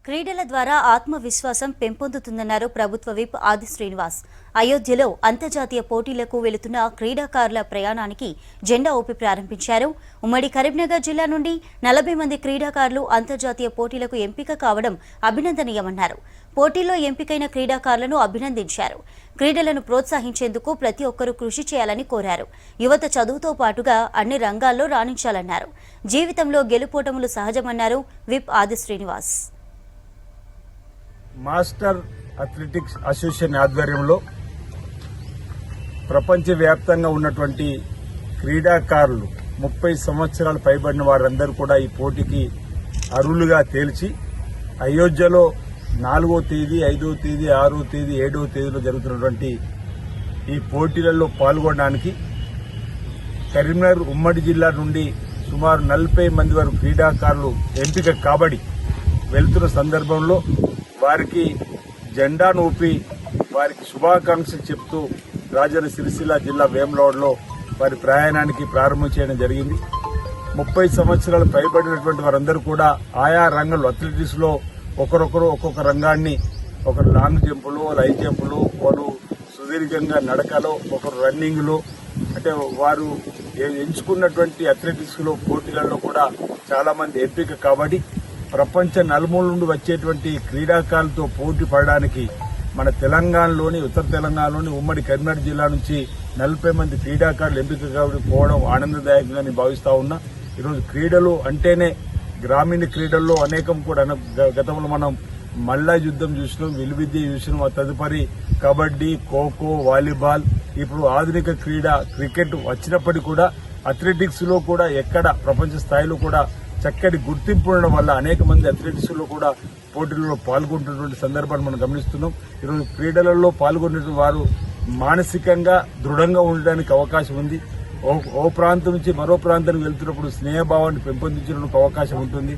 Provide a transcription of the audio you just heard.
క్రీడల ద్వారా ఆత్మవిశ్వాసం పెంపొందుతుందన్నారు ప్రభుత్వ విప్ ఆది శ్రీనివాస్. అయోధ్యలో అంతర్జాతీయ పోటీలకు వెళుతున్న క్రీడాకారుల ప్రయాణానికి జెండా ఊపి ప్రారంభించారు. ఉమ్మడి కరీంనగర్ జిల్లా నుండి 40 మంది క్రీడాకారులు అంతర్జాతీయ పోటీలకు ఎంపిక కావడం అభినందనీయమన్నారు. పోటీల్లో ఎంపికైన క్రీడాకారులను అభినందించారు. క్రీడలను ప్రోత్సహించేందుకు ప్రతి ఒక్కరూ కృషి చేయాలని కోరారు. యువత చదువుతో పాటుగా అన్ని రంగాల్లో రాణించాలన్నారు. జీవితంలో గెలుపోటములు సహజమన్నారు విప్ ఆది శ్రీనివాస్. మాస్టర్ అథ్లెటిక్స్ అసోసియేషన్ ఆధ్వర్యంలో ప్రపంచవ్యాప్తంగా ఉన్నటువంటి క్రీడాకారులు 30 సంవత్సరాలు పైబడిన వారందరూ కూడా ఈ పోటీకి అర్హులుగా తేల్చి అయోధ్యలో 4వ తేదీ 5వ తేదీ 6వ తేదీ 7వ తేదీలో జరుగుతున్నటువంటి ఈ పోటీలలో పాల్గొనడానికి కరీంనగర్ ఉమ్మడి జిల్లా నుండి సుమారు 40 మంది వరకు క్రీడాకారులు ఎంపిక కాబడి వెళ్తున్న సందర్భంలో వారికి జెండాను ఊపి వారికి శుభాకాంక్షలు చెప్తూ రాజన్న సిరిసిల్ల జిల్లా వేములవాడలో వారి ప్రయాణానికి ప్రారంభం చేయడం జరిగింది. 30 సంవత్సరాలు పైబడినటువంటి వారందరూ కూడా ఆయా రంగంలో అథ్లెటిక్స్ లో ఒకరొకరు ఒక్కొక్క రంగాన్ని, ఒకరు లాంగ్ జంపులు, హై జంపులు, ఒకరు సుదీర్ఘంగా నడకలో, ఒకరు రన్నింగ్ లో, అంటే వారు ఎంచుకున్నటువంటి అథ్లెటిక్స్ లో పోటీలలో కూడా చాలా మంది ఎంపిక కాబట్టి ప్రపంచ నలుమూల నుండి వచ్చేటువంటి క్రీడాకారులతో పోటీ పడడానికి మన తెలంగాణలోని, ఉత్తర తెలంగాణలోని ఉమ్మడి కరీంనగర్ జిల్లా నుంచి 40 మంది క్రీడాకారులు ఎంపిక పోవడం ఆనందదాయకంగా నేను భావిస్తా ఉన్నా. ఈరోజు క్రీడలు అంటేనే గ్రామీణ క్రీడల్లో అనేకం కూడా గతంలో మనం మల్లా యుద్ధం చూసినాం, విలువిద్య చూసినాం, తదుపరి కబడ్డీ, ఖోఖో, వాలీబాల్, ఇప్పుడు ఆధునిక క్రీడ క్రికెట్ వచ్చినప్పటికీ కూడా అథ్లెటిక్స్ లో కూడా ఎక్కడ ప్రపంచ స్థాయిలో కూడా చక్కటి గుర్తింపు ఉండడం వల్ల అనేక మంది అథ్లెటిక్స్ లో కూడా పోటీలలో పాల్గొంటున్నటువంటి సందర్భాన్ని మనం గమనిస్తున్నాం. ఈరోజు క్రీడలలో పాల్గొనే వారు మానసికంగా దృఢంగా ఉండడానికి అవకాశం ఉంది. ఓ ప్రాంతం నుంచి మరో ప్రాంతానికి వెళ్తున్నప్పుడు స్నేహభావాన్ని పెంపొందించడానికి అవకాశం ఉంటుంది.